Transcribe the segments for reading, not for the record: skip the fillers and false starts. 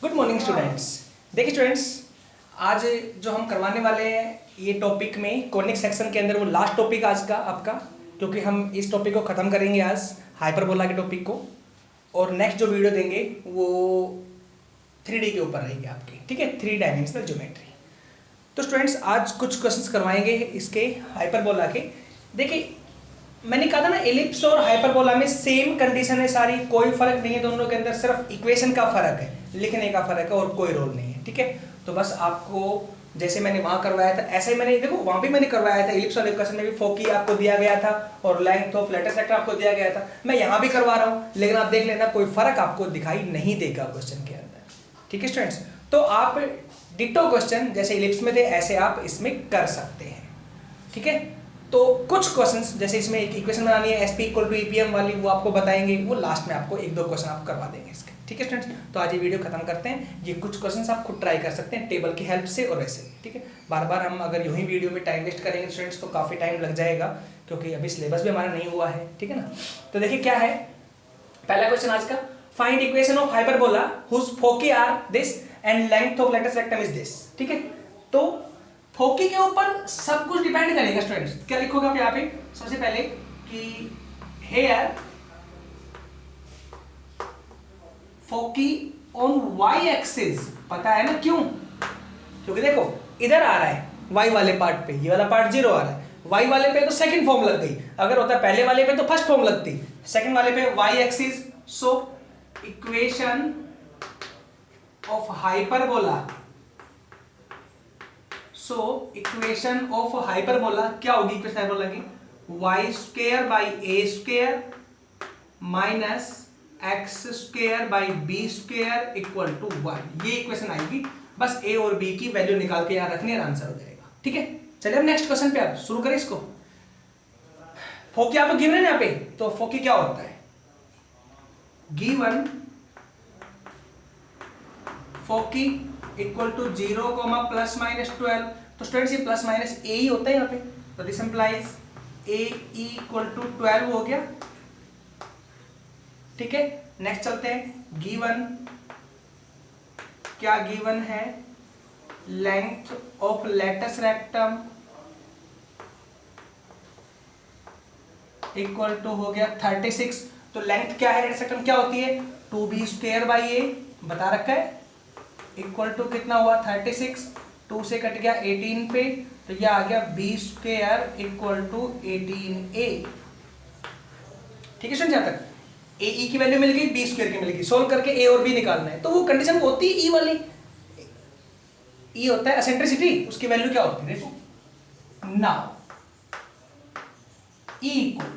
Good morning students. देखिए students, आज जो हम करवाने वाले हैं ये टॉपिक में कॉनिक सेक्शन के अंदर वो लास्ट टॉपिक आज का आपका, क्योंकि हम इस टॉपिक को ख़त्म करेंगे आज हाइपरबोला के टॉपिक को, और नेक्स्ट जो वीडियो देंगे वो 3D के ऊपर रहेगी आपकी, ठीक है, 3 डायमेंशनल ज्योमेट्री। तो स्टूडेंट्स आज कुछ क्वेश्चंस करवाएंगे इसके हाइपरबोला के। देखिए मैंने कहा था ना, एलिप्स और हाइपरबोला में सेम कंडीशन है सारी, कोई फर्क नहीं है दोनों के अंदर, सिर्फ इक्वेशन का फर्क है, लिखने का फर्क है और कोई रोल नहीं है, ठीक है। तो बस आपको जैसे मैंने वहाँ करवाया था ऐसे ही मैंने, देखो वहाँ भी मैंने करवाया था, एलिप्स वाले क्वेश्चन में भी फोकी आपको दिया गया था और लेंथ ऑफ लेटर सेक्टर आपको दिया गया था, मैं यहाँ भी करवा रहा हूँ, लेकिन आप देख लेना कोई फर्क आपको दिखाई नहीं देगा क्वेश्चन के अंदर, ठीक है स्टूडेंट्स। तो आप डिटो क्वेश्चन जैसे एलिप्स में थे ऐसे आप इसमें कर सकते हैं, ठीक है। तो कुछ क्वेश्चंस जैसे इसमें एक इक्वेशन बनानी है SP = EPM वाली, वो आपको बताएंगे, वो लास्ट में आपको 1-2 क्वेश्चन आप करवा देंगे इसके, ठीक है स्टूडेंट्स। तो आज ये वीडियो खत्म करते हैं। ये कुछ क्वेश्चंस आप खुद ट्राई कर सकते हैं टेबल की हेल्प से और वैसे, ठीक है। बार बार हम अगर यूं ही वीडियो में टाइम वेस्ट करेंगे स्टूडेंट्स तो काफ़ी टाइम लग जाएगा, क्योंकि अभी सिलेबस भी हमारा नहीं हुआ है, ठीक है ना। तो देखिए क्या है पहला क्वेश्चन आज का, find equation of hyperbola whose foci are this and length of latus rectum is this, ठीक है। तो फोकी के ऊपर सब कुछ डिपेंड करेगा स्टूडेंट्स। क्या लिखोगे आप यहाँ पे, सबसे पहले कि here foci on y axis, पता है ना क्यों, क्योंकि देखो इधर आ रहा है वाई वाले पार्ट पे, ये वाला पार्ट 0 आ रहा है, वाई वाले पे तो सेकंड फॉर्म लग गई, अगर होता पहले वाले पे तो फर्स्ट फॉर्म लगती, सेकंड वाले पे y axis. So equation of hyperbola, so equation of hyperbola क्या होगी, इक्वेशन हाइपरबोला की y² / a² minus x² / b² = 1, ये इक्वेशन आएगी। बस a और b की वैल्यू निकाल के यहां रखनी है, आंसर हो जाएगा, ठीक है। चलिए अब नेक्स्ट क्वेश्चन पे आप शुरू करें इसको। फोकी आपको गिवन है यहाँ पे, तो फोकी क्या होता है, गिवन फोकी इक्वल टू 0, ±12। तो स्टूडेंट्स ये प्लस माइनस ए ही होता है यहाँ पे, तो this implies a equal to 12 हो गया, ठीक है। नेक्स्ट चलते हैं, गिवन क्या गिवन है, length of latus rectum equal to हो गया 36। तो लेंथ क्या है लेटस रेक्टम क्या होती है, 2b² / a बता रखा है, इक्वल टू कितना हुआ 36, 2 से कट गया 18 पे, तो ये आ गया b² = 18a, ठीक है। जहां तक ए की वैल्यू मिल गई, b² की मिल गई, सोल्व करके a और b निकालना है, तो वो कंडीशन होती है e वाली, e होता है एसेंट्रिसिटी, उसकी वैल्यू क्या होती है देखो ना, e इक्वल,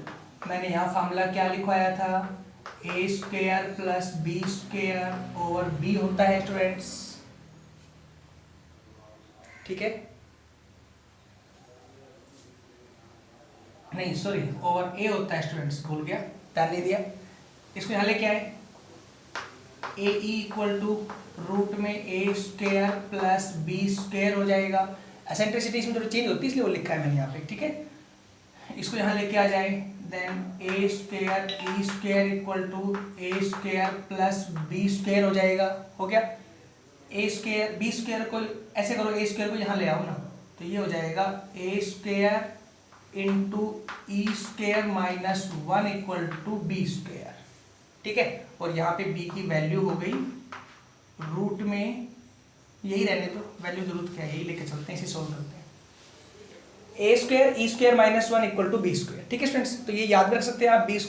मैंने यहां फॉर्मूला क्या लिखवाया था, a² + b² b होता है स्टूडेंट्स, ठीक है, नहीं सॉरी ओवर a होता है स्टूडेंट्स, भूल गया, ध्यान नहीं दिया। इसको यहां लेके आए, a इक्वल टू रूट में a² + b² हो जाएगा। एसेंट्रिसिटी इसमें थोड़ी चेंज होती है इसलिए वो लिखा है मैंने यहाँ पे, ठीक है। इसको यहाँ लेके आ जाए, then a² e² equal to a² + b² हो जाएगा, हो गया। a² b² को ऐसे करो, a² को यहाँ ले आओ ना, तो ये हो जाएगा a² × e² - 1 = b², ठीक है। और यहाँ पे b की वैल्यू हो गई रूट में, यही रहने दो, वैल्यू जरूरत क्या है, यही लेके चलते हैं, इसे सोल्व करते हैं। a² e² - 1 = b², ठीक है स्टूडेंट्स। तो ये याद रख सकते हैं आप, b²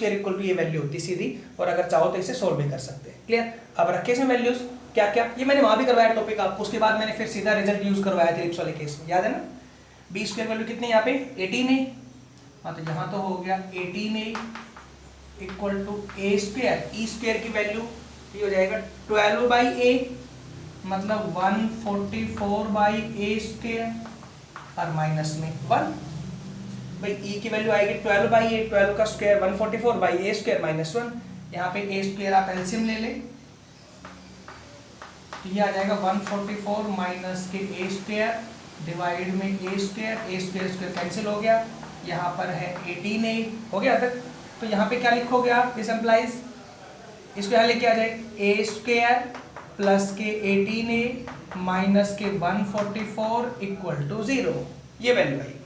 = ये वैल्यू होती है सीधी, और अगर चाहो तो इसे सोल्व भी कर सकते हैं, क्लियर। अब रखे इसमें वैल्यूज क्या क्या, ये मैंने वहां भी करवाया टॉपिक आपको, उसके बाद मैंने फिर सीधा रिजल्ट यूज करवाया था एलिप्स वाले केस में, याद है ना। b² वैल्यू कितनी यहाँ पे 18 है, हाँ तो यहाँ तो हो गया 18a equal to a², e² की वैल्यू ये हो जाएगा 12/a, मतलब 144/a² और माइनस में 1, भाई e की वैल्यू आएगी 12/a, 12 का स्क्वायर 144/a² - 1, यहाँ पे a² आप एलसीएम ले ले, तो ये आ जाएगा 144 माइनस के a² डिवाइड में a² कैंसिल हो गया, यहाँ पर है 18a, हो गया तक। तो यहाँ पे क्या लिखोगे आप, दिस एम्प्लाइज, इसको यहाँ लेके आ जाए a² प्लस के 18a माइनस के 144 इक्वल टू 0, ये वैल्यू आएगी।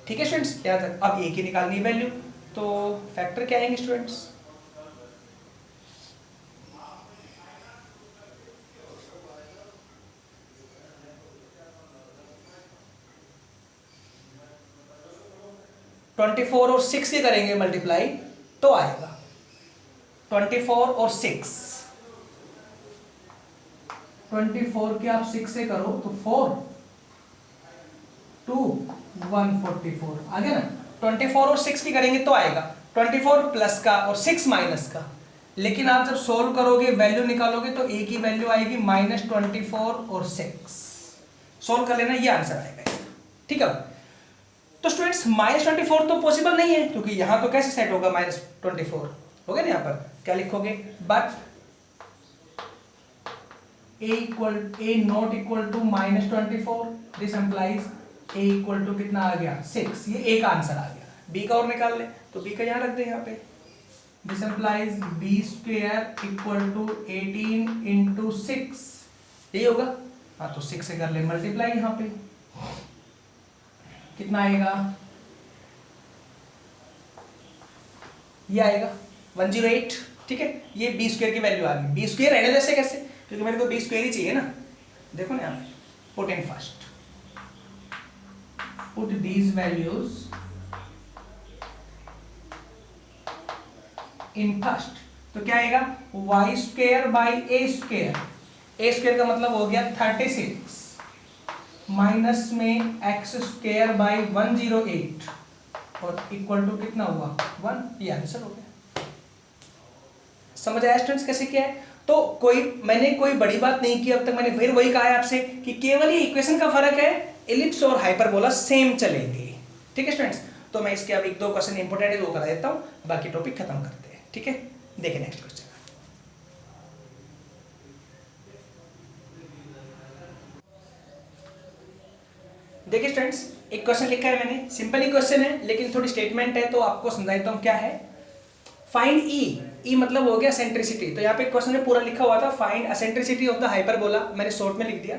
ठीक है स्टूडेंट्स, यहाँ तक। अब ए की निकालनी है वैल्यू, तो फैक्टर क्या आएंगे स्टूडेंट्स? ट्वेंटी फोर और 6 के करेंगे मल्टीप्लाई तो आएगा 24 और 6, 24 के आप 6 से करो तो 4 2 144 आ गया ना। 24 और 6 की करेंगे तो आएगा 24 प्लस का और 6 माइनस का। लेकिन आप जब सोल्व करोगे वैल्यू निकालोगे तो ए की वैल्यू आएगी -24 और 6। सोल्व कर लेना, ये आंसर आएगा। ठीक है, तो स्टूडेंट्स -24 तो पॉसिबल नहीं है, क्योंकि यहां तो कैसे सेट होगा -24 हो गया ना। यहां पर क्या लिखोगे? But a not equal to -24, this implies a equal to कितना आ गया 6। ये a का आंसर आ गया। b का और निकाल ले तो b का यहां रख दे यहाँ पे। This implies b² equal to 18 into 6, यही होगा। हाँ, तो 6 से कर ले मल्टीप्लाई, यहाँ पे कितना आएगा? ये आएगा 108। ठीक है, ये b² की वैल्यू आ गई। b² रहने दे से कैसे, क्योंकि मेरे को b² ही चाहिए ना। देखो ना यहाँ पे, put in first, put these values in first. तो क्या आएगा? y² बाई a² का मतलब हो गया 36 माइनस में x² बाई 108 और इक्वल टू कितना हुआ 1। ये आंसर हो गया। समझ आया स्टूडेंट्स कैसे किया है? तो मैंने कोई बड़ी बात नहीं की अब तक। मैंने फिर वही कहा है आपसे कि केवल ये इक्वेशन का फर्क है, एलिप्स और हाइपरबोला सेम चलेंगे। ठीक है स्टूडेंट्स, तो मैं इसके अब 1-2 क्वेश्चन इंपॉर्टेंट है वो करा देता हूँ, बाकी टॉपिक खत्म करते हैं। ठीक है, देखिए नेक्स्ट क्वेश्चन। देखिए स्टूडेंट्स, एक क्वेश्चन लिखा है मैंने, सिंपल ही क्वेश्चन है लेकिन थोड़ी स्टेटमेंट है, तो आपको समझा देता हूँ क्या है। फाइंड ई मतलब हो गया सेंट्रिसिटी। तो यहाँ पे क्वेश्चन में पूरा लिखा हुआ था, find eccentricity of the hyperbola, मैंने शॉर्ट में लिख दिया।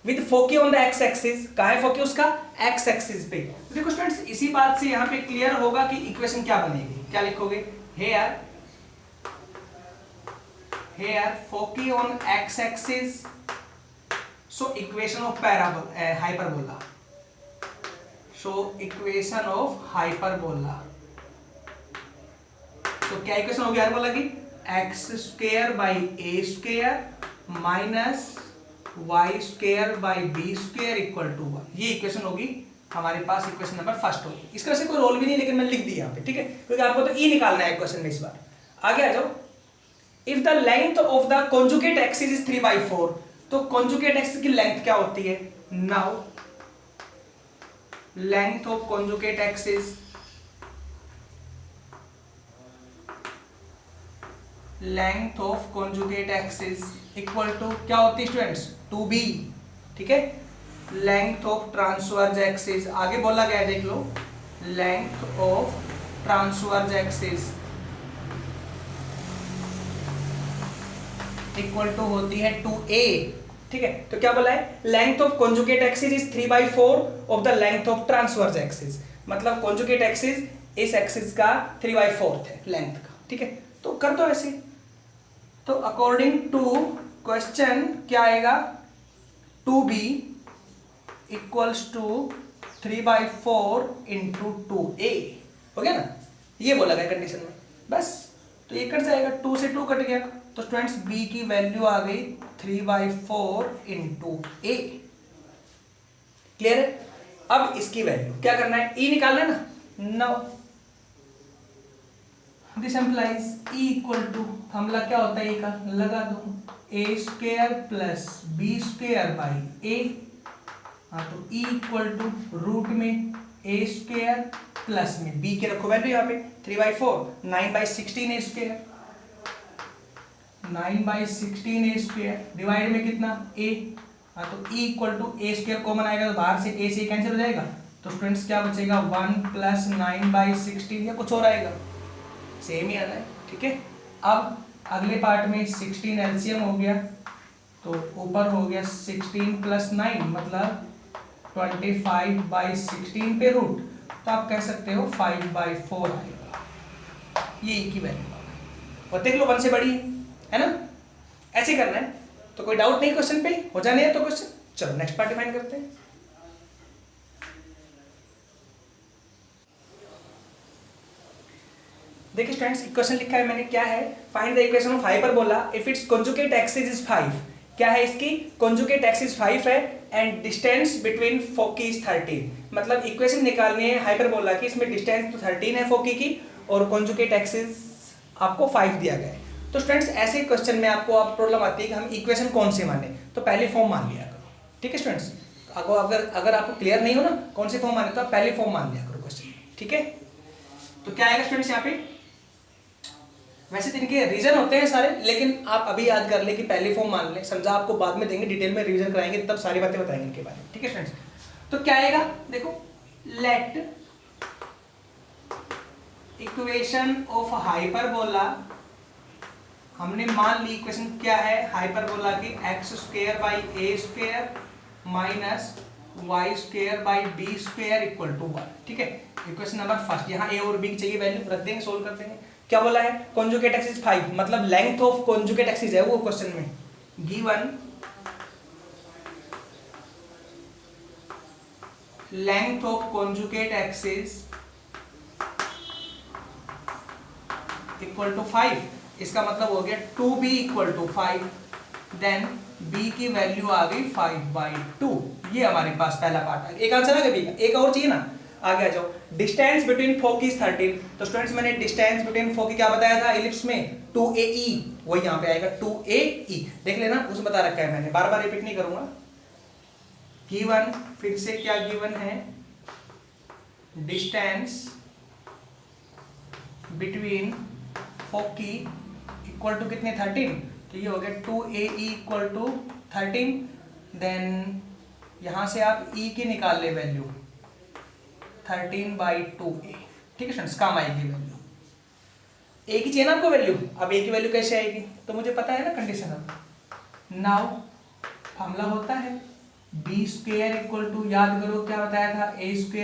With foci on the x axis, कहाँ है फोकी उसका? एक्स एक्सिस पे। देखो स्टूडेंट्स, इसी बात से यहाँ पे क्लियर होगा कि इक्वेशन क्या बनेगी। क्या लिखोगे? Here foci on x axis, so equation of hyperbola, so equation of hyperbola. तो क्या इक्वेशन होगी हाइपरबोला की? x² by a² minus y² by b² equal to 1। ये इक्वेशन होगी हमारे पास, इक्वेशन नंबर फर्स्ट होगी। इसका वैसे कोई रोल भी नहीं, लेकिन मैंने लिख दिया यहाँ पे। ठीक है, क्योंकि आपको तो ई निकालना है क्वेश्चन में। इस बार आगे आ जाओ। If the length of the conjugate axis is 3/4, तो कॉन्जुगेट एक्सिस की लेंथ क्या होती है? Now length of conjugate axis, length of conjugate axis equal to क्या होती है स्टूडेंट्स? 2b। ठीक है, लेंथ ऑफ ट्रांसवर्स एक्सिस, आगे बोला गया है देख लो, length of transverse axis equal to होती है 2a। ठीक है, तो क्या बोला है? Length of conjugate axis is 3/4 of the length of transverse axis. मतलब कॉन्जुगेट एक्सिस इस एक्सिस का 3/4 है लेंथ का। ठीक है, तो कर दो ऐसे। तो अकॉर्डिंग टू क्वेश्चन क्या आएगा? 2b equals to 3/4 into 2a। हो गया ना, ये बोला गया कंडीशन में। बस, तो ये कट जाएगा, 2 से 2 कट गया, तो स्टूडेंट्स b की वैल्यू आ गई 3/4 इंटू a। क्लियर है? अब इसकी वैल्यू क्या करना है? e निकालना है ना। Now this implies e equal to, formula क्या होता है e का? लगा दो, a² plus b² by a। हाँ, तो e इक्वल टू रूट में a² प्लस में b के रखो वैल्यू यहाँ पे 3/4, 9/16 a², 9/16 a² डिवाइड में कितना? a। हाँ, तो e equal to a² common आएगा तो बाहर से a से कैंसिल हो जाएगा, तो स्टूडेंट्स क्या बचेगा? 1 प्लस 9/16 या कुछ और आएगा, सेम ही आना है। ठीक है, अब अगले पार्ट में 16 एलसीएम हो गया, तो ऊपर हो गया 16 + 9 मतलब 25/16 पे रूट, तो आप कह सकते हो 5/4 आएगा, ये e की वैल्यू आ गई। और देख लो 1 से बड़ी है ना, ऐसे करना है। तो कोई डाउट नहीं क्वेश्चन पे, हो जाने है तो क्वेश्चन। चलो नेक्स्ट पार्ट डिफाइन करते हैं। देखिए स्टूडेंट्स, इक्वेशन लिखा है मैंने, क्या है, find the equation of hyperbola if it's conjugate axis is 5। क्या है इसकी, कॉन्जुगेट एक्सिस 5 है and distance between foci is 13। मतलब इक्वेशन निकालनी है हाइपरबोला की, इसमें डिस्टेंस तो 13 है फोकी की और कॉन्जुगेट एक्सिस आपको 5 दिया गया है। तो स्टूडेंट्स ऐसे क्वेश्चन में आपको अब प्रॉब्लम आती है कि हम इक्वेशन कौन से माने, तो पहले फॉर्म मान लिया करो। ठीक है स्टूडेंट्स, अगर आपको क्लियर नहीं हो ना कौन से फॉर्म माने, तो आप पहले फॉर्म मान लिया करो क्वेश्चन। ठीक है, तो क्या आएगा स्टूडेंट्स यहाँ पे, वैसे तो इनके रीजन होते हैं सारे, लेकिन आप अभी याद कर ले कि पहली फॉर्म मान ले, समझा आपको बाद में देंगे, डिटेल में रिवीजन कराएंगे तब सारी बातें बताएंगे इनके बारे में। ठीक है फ्रेंड्स, तो क्या आएगा देखो, लेट इक्वेशन ऑफ हाइपरबोला, हमने मान ली इक्वेशन क्या है हाइपरबोला की, x² / a² - y² / b² = 1। ठीक है, इक्वेशन नंबर फर्स्ट, यहाँ a और b की चाहिए वैल्यू, रख देंगे, सोल्व कर देंगे। क्या बोला है, कॉन्जुगेट एक्सिस 5 मतलब लेंथ ऑफ कॉन्जुगेट एक्सिस है वो क्वेश्चन में given, length of conjugate axis = 5। इसका मतलब हो गया 2b = 5, देन b की वैल्यू आ गई 5/2। ये हमारे पास पहला पार्ट आ गया। एक आंसर आ गया b का, एक और चाहिए ना, आगे आ जाओ। डिस्टेंस बिटवीन फोकी इज 13, तो स्टूडेंट्स मैंने डिस्टेंस बिटवीन फोकी क्या बताया था इलिप्स में, 2ae, वही यहाँ पे आएगा 2ae, देख लेना उसमें बता रखा है मैंने, बार बार रिपीट नहीं करूंगा। गिवन, फिर से क्या गिवन है, distance between foci equal to कितने 13, तो ये हो गया 2ae = 13, देन यहां से आप e की निकाल ले वैल्यू 13/2a। ठीक है फ्रेंड्स, काम आएगी वैल्यू, a की चाहिए ना आपको वैल्यू, अब a की वैल्यू कैसे आएगी, तो मुझे पता है ना कंडीशन। अब नाउ फॉर्मूला होता है b² = याद करो क्या बताया था, a² × e²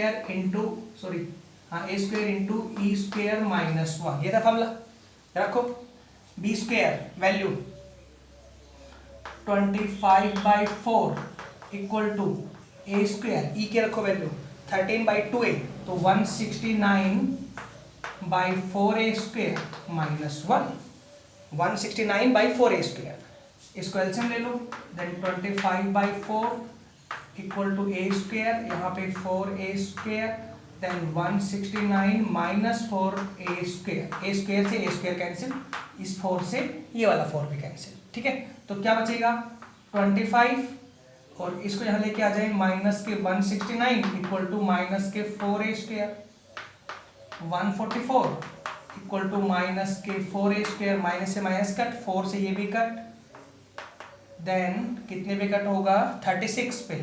- 1, ये था फॉर्मूला, रखो। b² वैल्यू 25/4 = a², e के रखो वैल्यू 13/2a, तो 169/4a² - 1, 169/4a², इसको एलसीएम ले लो, देन 25/4 = a², यहाँ पे 4a², देन 169 - 4a², a² से a² कैंसिल, इस 4 से ये वाला 4 भी कैंसिल। ठीक है, तो क्या बचेगा 25, और इसको यहाँ लेके आ जाए -169 = -4a², 144 = -4a², माइनस से माइनस कट, 4 से ये भी कट, देन कितने पे कट होगा 36 पे,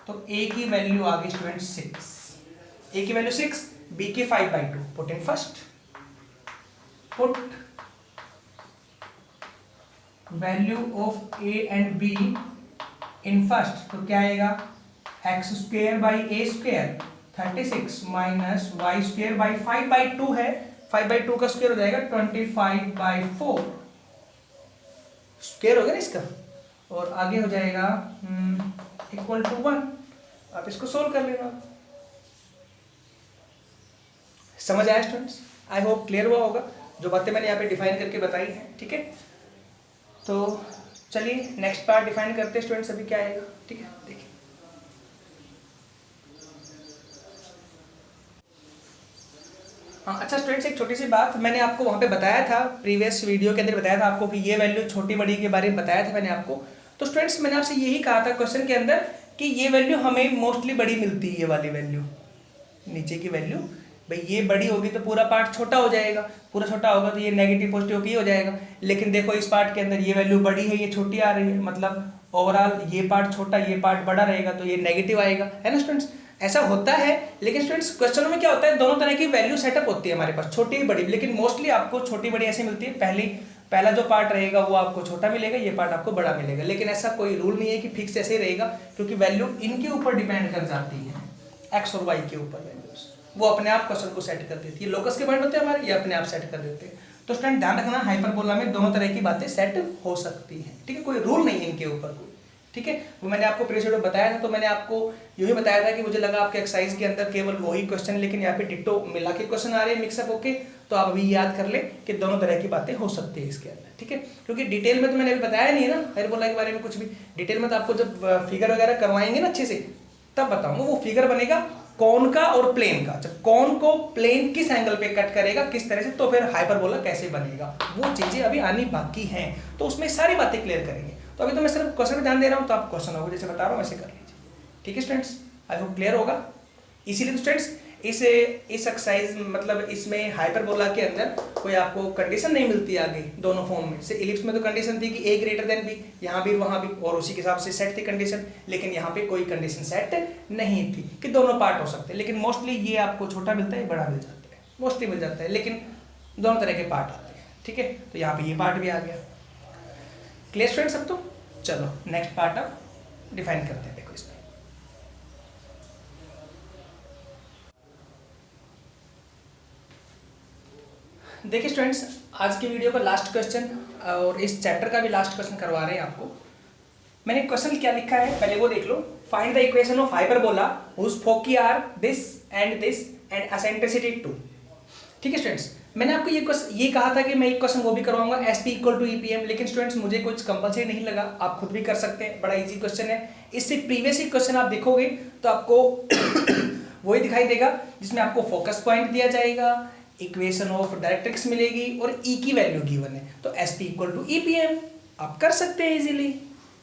तो a की वैल्यू आ गई स्टूडेंट 6, a की वैल्यू 6, b की 5/2, put in first, put value of a and b in first, तो क्या आएगा x² / a² 36 माइनस y² / 5/2 है, 5/2 का स्क्वायर हो जाएगा 25/4, स्क्वायर हो गया ना इसका, और आगे हो जाएगा = 1। आप इसको सोल्व कर लेना। समझ आया स्टूडेंट्स, आई होप क्लियर हुआ होगा जो बातें मैंने यहाँ पे डिफाइन करके बताई हैं। ठीक है, तो चलिए नेक्स्ट पार्ट डिफाइन करते हैं स्टूडेंट्स, अभी क्या आएगा। ठीक है, देखिए हाँ, अच्छा स्टूडेंट्स एक छोटी सी बात, मैंने आपको वहाँ पे बताया था, प्रीवियस वीडियो के अंदर बताया था आपको कि ये वैल्यू छोटी बड़ी के बारे में बताया था मैंने आपको। तो स्टूडेंट्स मैंने आपसे यही कहा था क्वेश्चन के अंदर कि ये वैल्यू हमें मोस्टली बड़ी मिलती है, ये वाली वैल्यू, नीचे की वैल्यू, भाई ये बड़ी होगी तो पूरा पार्ट छोटा हो जाएगा, पूरा छोटा होगा तो ये नेगेटिव पॉजिटिव की हो जाएगा। लेकिन देखो इस पार्ट के अंदर ये वैल्यू बड़ी है, ये छोटी आ रही है, मतलब ओवरऑल ये पार्ट छोटा ये पार्ट बड़ा रहेगा, तो ये नेगेटिव आएगा, है ना स्टूडेंट्स। ऐसा होता है, लेकिन स्टूडेंट्स क्वेश्चनों में क्या होता है, दोनों तरह की वैल्यू सेटअप होती है हमारे पास, छोटी बड़ी, लेकिन मोस्टली आपको छोटी बड़ी ऐसे मिलती है, पहली पहला जो पार्ट रहेगा वो आपको छोटा मिलेगा, ये पार्ट आपको बड़ा मिलेगा। लेकिन ऐसा कोई रूल नहीं है कि फिक्स ऐसे रहेगा, क्योंकि वैल्यू इनके ऊपर डिपेंड कर जाती है, एक्स और वाई के ऊपर वैल्यूज, वो अपने आप क्वेश्चन को सेट कर देती है। लोकस के पॉइंट होते हैं हमारे, ये अपने आप सेट कर देते हैं। तो स्टूडेंट ध्यान रखना, हाइपरबोला में दोनों तरह की बातें सेट हो सकती हैं, ठीक है, कोई रूल नहीं है इनके ऊपर कोई, ठीक है। वो मैंने आपको प्रीवियस वीडियो बताया था, तो मैंने आपको यूँ ही बताया था कि मुझे लगा आपके एक्सरसाइज के अंदर केवल वही क्वेश्चन, लेकिन यहाँ पे डिट्टो मिला के क्वेश्चन आ रहे हैं मिक्सअप होके, तो आप अभी याद कर ले कि दोनों तरह की बातें हो सकती है इसके अंदर, ठीक है। क्योंकि डिटेल में तो मैंने अभी बताया नहीं है ना हाइपरबोला के बारे में कुछ भी, डिटेल में तो आपको जब फिगर वगैरह करवाएंगे ना अच्छे से तब बताऊंगा। वो फिगर बनेगा कौन का और प्लेन का, जब कौन को प्लेन किस एंगल पे कट करेगा किस तरह से, तो फिर हाइपरबोला कैसे बनेगा, वो चीजें अभी आनी बाकी हैं, तो उसमें सारी बातें क्लियर करेंगे। तो अभी तो मैं सिर्फ क्वेश्चन पे ध्यान दे रहा हूँ, तो आप क्वेश्चन होगा जैसे बता रहा हूँ वैसे कर लीजिए, ठीक है स्टूडेंट्स। आई होप क्लियर होगा। इसीलिए तो स्टूडेंट्स इस एक्सरसाइज मतलब इसमें हाइपरबोला के अंदर कोई आपको कंडीशन नहीं मिलती आगे दोनों फॉर्म में से। इलिप्स में तो कंडीशन थी कि a ग्रेटर देन b, यहाँ भी वहाँ भी, और उसी के हिसाब से सेट थी कंडीशन, लेकिन यहाँ पे कोई कंडीशन सेट नहीं थी कि दोनों पार्ट हो सकते हैं। लेकिन मोस्टली ये आपको छोटा मिलता है, बड़ा मिल जाता है, मोस्टली मिल जाता है, लेकिन दोनों तरह के पार्ट आते हैं, ठीक है। तो यहाँ पे ये पार्ट भी आ गया। क्लियर स्टूडेंट सब? तो चलो नेक्स्ट पार्ट अब डिफाइन करते हैं। देखो इसमें देखिए स्टूडेंट्स, आज की वीडियो का लास्ट क्वेश्चन और इस चैप्टर का भी लास्ट क्वेश्चन करवा रहे हैं आपको। मैंने क्वेश्चन क्या लिखा है पहले वो देख लो। Find the equation of hyperbola whose foci are this and eccentricity 2। ठीक है स्टूडेंट्स, मैंने आपको ये कहा था कि मैं एक क्वेश्चन वो भी करवाऊंगा एसपी इक्वल टू ईपीएम, लेकिन स्टूडेंट्स मुझे कुछ कंपलसरी नहीं लगा, आप खुद भी कर सकते हैं, बड़ा इजी क्वेश्चन है। इससे प्रीवियस ही क्वेश्चन आप देखोगे तो आपको वही दिखाई देगा जिसमें आपको फोकस पॉइंट दिया जाएगा, इक्वेशन ऑफ डायरेक्ट्रिक्स मिलेगी और ई की वैल्यू गिवन है, तो एसपी इक्वल टू ईपीएम आप कर सकते हैं इजीली।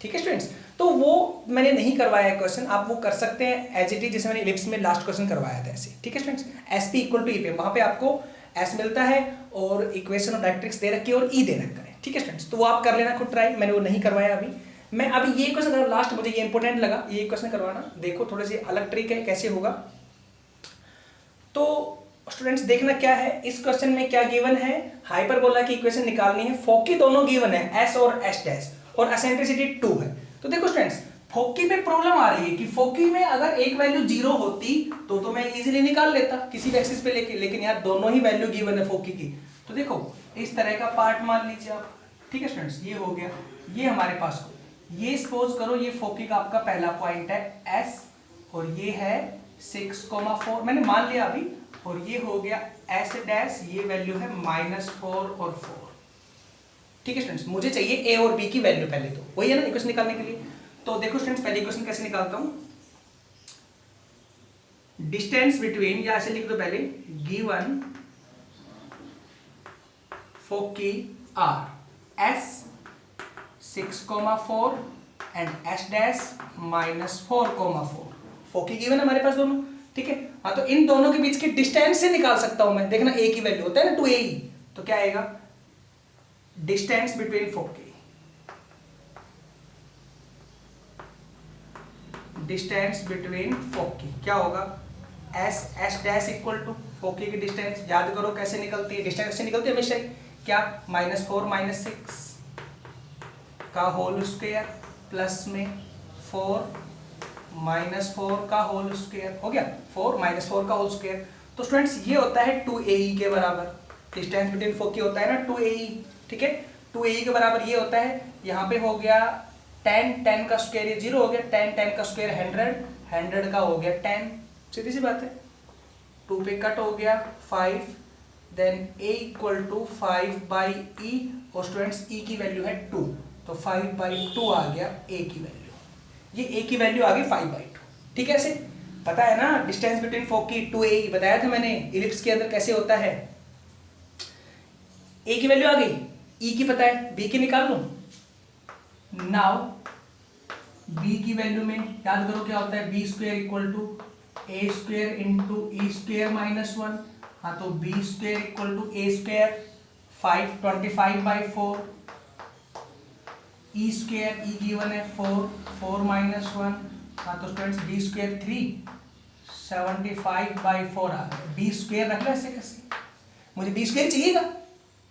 ठीक है स्टूडेंट्स, तो वो मैंने नहीं करवाया है क्वेश्चन, आप वो कर सकते हैं एज इट इज जैसे मैंने इलिप्स में लास्ट क्वेश्चन करवाया था ऐसे। ठीक है students, SP equal to EPM, वहां पे आपको एस मिलता है और इक्वेशन ऑफ डायरेक्ट्रिक्स दे रखी है और ई दे रखा है। ठीक है स्टूडेंट्स, तो वो आप कर लेना खुद ट्राई, मैंने वो नहीं करवाया अभी। मैं अभी ये क्वेश्चन लास्ट मुझे ये इंपॉर्टेंट लगा, ये क्वेश्चन करवाना, देखो थोड़े से अलग ट्रिक है कैसे होगा। तो स्टूडेंट्स देखना क्या है इस क्वेश्चन में, क्या गिवन है, हाइपरबोला की इक्वेशन निकालनी है, फोकी दोनों गिवन है एस और एस डैश, और एसेंट्रिसिटी 2 है। तो देखो स्टूडेंट्स, फोकी पे प्रॉब्लम आ रही है कि फोकी में अगर एक वैल्यू 0 होती तो मैं इजीली निकाल लेता किसी भी एक्सिस पे लेके, लेकिन यहाँ दोनों ही वैल्यू गिवन है फोकी की। तो देखो इस तरह का पार्ट मान लीजिए आप। ठीक है स्टूडेंट्स, ये हो गया, ये हमारे पास ये सपोज करो ये फोकी का आपका पहला पॉइंट है एस और ये है 6,4 मैंने मान लिया अभी, और ये हो गया एस डैश, ये वैल्यू है -4 और 4। ठीक है स्टूडेंट्स, मुझे चाहिए ए और बी की वैल्यू पहले, तो वही है ना इक्वेशन निकालने के लिए। तो देखो स्टूडेंट्स पहले इक्वेशन कैसे निकालता हूं, डिस्टेंस बिटवीन, या ऐसे लिख दो पहले, given foci R S 6,4 and S dash -4,4। Foci given है हमारे पास दोनों। ठीक है, हाँ तो इन दोनों के बीच के डिस्टेंस से निकाल सकता हूं मैं, देखना ए की वैल्यू होता है ना 2a, तो क्या आएगा डिस्टेंस बिटवीन फोकी, डिस्टेंस बिटवीन फोकी क्या होगा, एस डैश इक्वल टू फोकी की डिस्टेंस, याद करो कैसे निकलती है, डिस्टेंस से निकलती है हमेशा ही, क्या -4 -6 का होल स्क्वायर प्लस में 4 -4 का होल स्क्वायर, हो गया 4 -4 का होल स्क्वायर। तो स्टूडेंट्स ये होता है 2ae के बराबर, डिस्टेंस बिटवीन फोकी होता है ना 2ae। ठीक है, 2ae के बराबर ये होता है, यहाँ पे हो गया 10 का स्क्वायर, ये 0 हो गया, 10 का स्क्वायर 100 का हो गया 10, सीधी सी बात है। 2 पे कट हो गया 5, then a equal to 5/e, और स्टूडेंट्स e की वैल्यू है 2, तो 5/2 आ गया a की वैल्यू, ये a की वैल्यू आ गई 5/2। ठीक है, ऐसे पता है ना डिस्टेंस बिटवीन फोकी 2ae, बताया था मैंने इलिप्स के अंदर कैसे होता है। a की वैल्यू आ गई, e की पता है, b की निकाल लूं। नाउ b की वैल्यू में याद करो क्या होता है, b square equal to a square into e square -1, हाँ तो b square equal to a square 25/4, e square e given है 4 -1, हाँ तो स्टूडेंट्स b स्क्वायर 3 75/4 आ गया। b स्क्वायर रख लो ऐसे कैसे, मुझे b स्क्वायर चाहिएगा,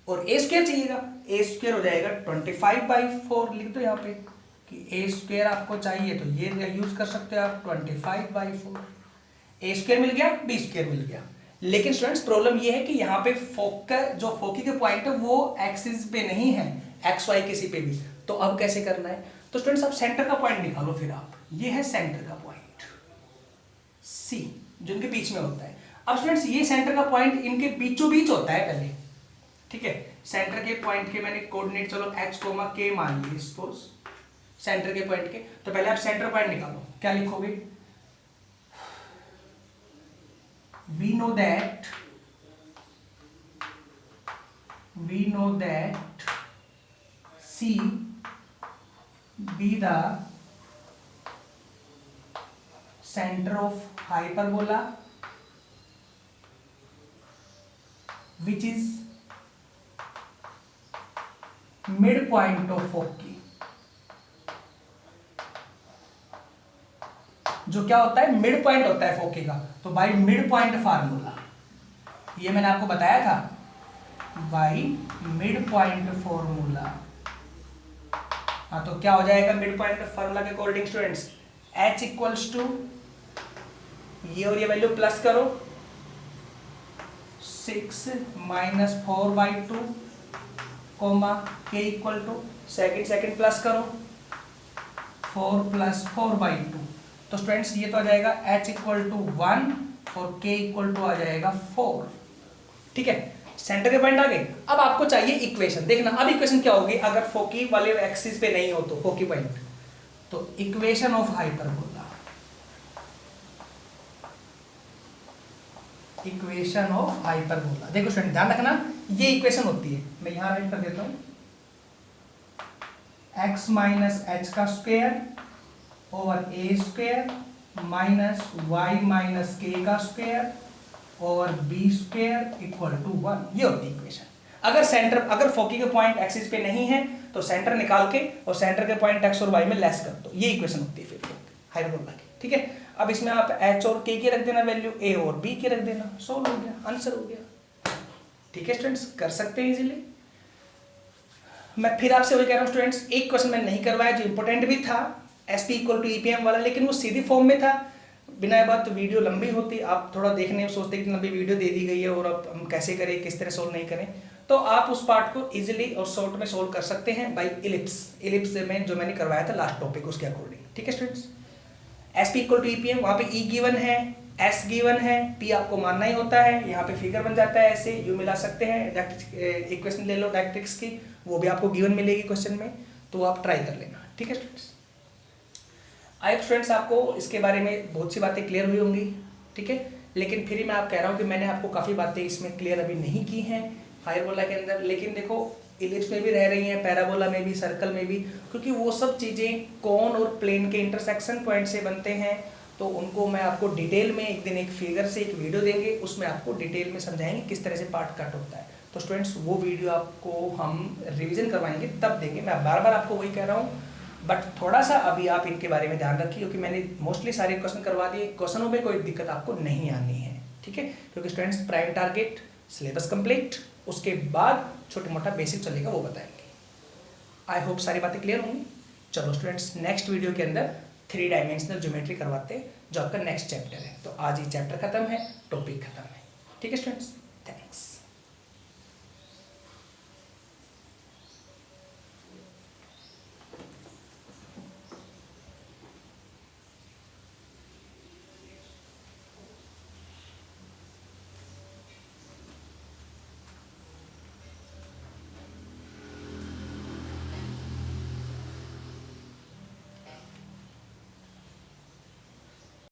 और ए स्क्वायर चाहिएगा, ए स्क्वायर हो जाएगा 25/4, लिख दो यहाँ पे कि ए स्क्वायर आपको चाहिए तो ये यूज कर सकते हो आप 25/4। ए स्क्वायर मिल गया, बी स्क्वायर मिल गया। लेकिन स्टूडेंट्स प्रॉब्लम ये है कि यहाँ पे फोकी के पॉइंट है वो एक्सिस पे नहीं है, एक्स वाई किसी पे भी। तो अब कैसे करना है? तो स्टूडेंट्स आप सेंटर का पॉइंट निकालो, फिर आप ये है सेंटर का पॉइंट सी जो इनके बीच में होता है। अब स्टूडेंट्स ये सेंटर का पॉइंट इनके बीचों बीच होता है पहले, ठीक है। सेंटर के पॉइंट के मैंने कोऑर्डिनेट चलो x, k मान लिए सपोज सेंटर के पॉइंट के। तो पहले आप सेंटर पॉइंट निकालो, क्या लिखोगे? we know that C be the center of hyperbola which is midpoint of foci। जो क्या होता है? मिड पॉइंट होता है फोकी का। तो बाई मिड पॉइंट फार्मूला, ये मैंने आपको बताया था, बाई मिड पॉइंट फॉर्मूला। हाँ तो क्या हो जाएगा मिड पॉइंट फार्मूला के according students? h equals to ये और ये वैल्यू प्लस करो 6 - 4/2 comma k equal to second plus करो 4 + 4/2। तो स्टूडेंट्स ये तो आ जाएगा h इक्वल टू 1 और k इक्वल टू आ जाएगा 4, ठीक है। सेंटर के पॉइंट आ गए। अब आपको चाहिए इक्वेशन। देखना अब इक्वेशन क्या होगी अगर फोकी वाले एक्सिस पे नहीं हो तो फोकी पॉइंट। तो equation of hyperbola, equation of hyperbola, देखो स्टूडेंट ध्यान रखना ये इक्वेशन होती है, मैं यहां राइट कर देता हूं, x - h का square over a square minus y minus k का square over b square equal to 1। ये होती है इक्वेशन। अगर फोकी के पॉइंट एक्सिस पे नहीं है तो सेंटर निकाल के और सेंटर के पॉइंट x और y में लेस कर दो, ये इक्वेशन होती है फिर हाइपरबोला की, ठीक है। अब इसमें आप h और k की रख देना वैल्यू, a और b की रख देना, सोल्व हो गया, आंसर हो गया, ठीक है स्टूडेंट्स, कर सकते हैं इजीली। मैं फिर आपसे वही कह रहा हूँ स्टूडेंट्स, एक क्वेश्चन मैंने नहीं करवाया जो इंपॉर्टेंट भी था SP = EPM वाला, लेकिन वो सीधी फॉर्म में था। बिना बात तो वीडियो लंबी होती, आप थोड़ा देखने में सोचते कि लंबी वीडियो दे दी गई है और अब हम कैसे करें, किस तरह सोल्व नहीं करें। तो आप उस पार्ट को इजीली और शॉर्ट में सोल्व कर सकते हैं बाई इलिप्स में जो मैंने करवाया था लास्ट टॉपिक उसके अकॉर्डिंग, ठीक है स्टूडेंट्स। SP = EPM, वहाँ पे E गिवन है, S गिवन है, P आपको मानना ही होता है, यहाँ पे फिगर बन जाता है ऐसे, यू मिला सकते हैं, इक्वेशन ले लो डायरेक्ट्रिक्स की, वो भी आपको गिवन मिलेगी क्वेश्चन में, तो आप ट्राई कर लेना, ठीक है स्टूडेंट्स। आई होप स्टूडेंट्स आपको इसके बारे में बहुत सी बातें क्लियर हुई होंगी, ठीक है। लेकिन फिर मैं आप कह रहा हूँ कि मैंने आपको काफ़ी बातें इसमें क्लियर अभी नहीं की हैं हाइपरबोला के अंदर, लेकिन देखो इलिप्स में भी रह रही हैं, पैराबोला में भी, सर्कल में भी, क्योंकि वो सब चीज़ें कोन और प्लेन के इंटरसेक्शन पॉइंट से बनते हैं। तो उनको मैं आपको डिटेल में एक दिन एक फिगर से एक वीडियो देंगे, उसमें आपको डिटेल में समझाएंगे किस तरह से पार्ट कट होता है। तो स्टूडेंट्स वो वीडियो आपको हम रिविजन करवाएंगे तब देंगे, मैं बार बार आपको वही कह रहा हूँ, बट थोड़ा सा अभी आप इनके बारे में ध्यान रखिए क्योंकि मैंने मोस्टली सारे क्वेश्चन करवा दिए, क्वेश्चनों में कोई दिक्कत आपको नहीं आनी है, ठीक है। क्योंकि students prime target syllabus complete, उसके बाद छोटा मोटा बेसिक चलेगा वो बताएंगे। आई होप सारी बातें क्लियर होंगी। चलो स्टूडेंट्स नेक्स्ट वीडियो के अंदर 3 डायमेंशनल ज्योमेट्री करवाते हैं जो आपका नेक्स्ट चैप्टर है। तो आज ये चैप्टर खत्म है, टॉपिक खत्म है, ठीक है स्टूडेंट्स, थैंक्स।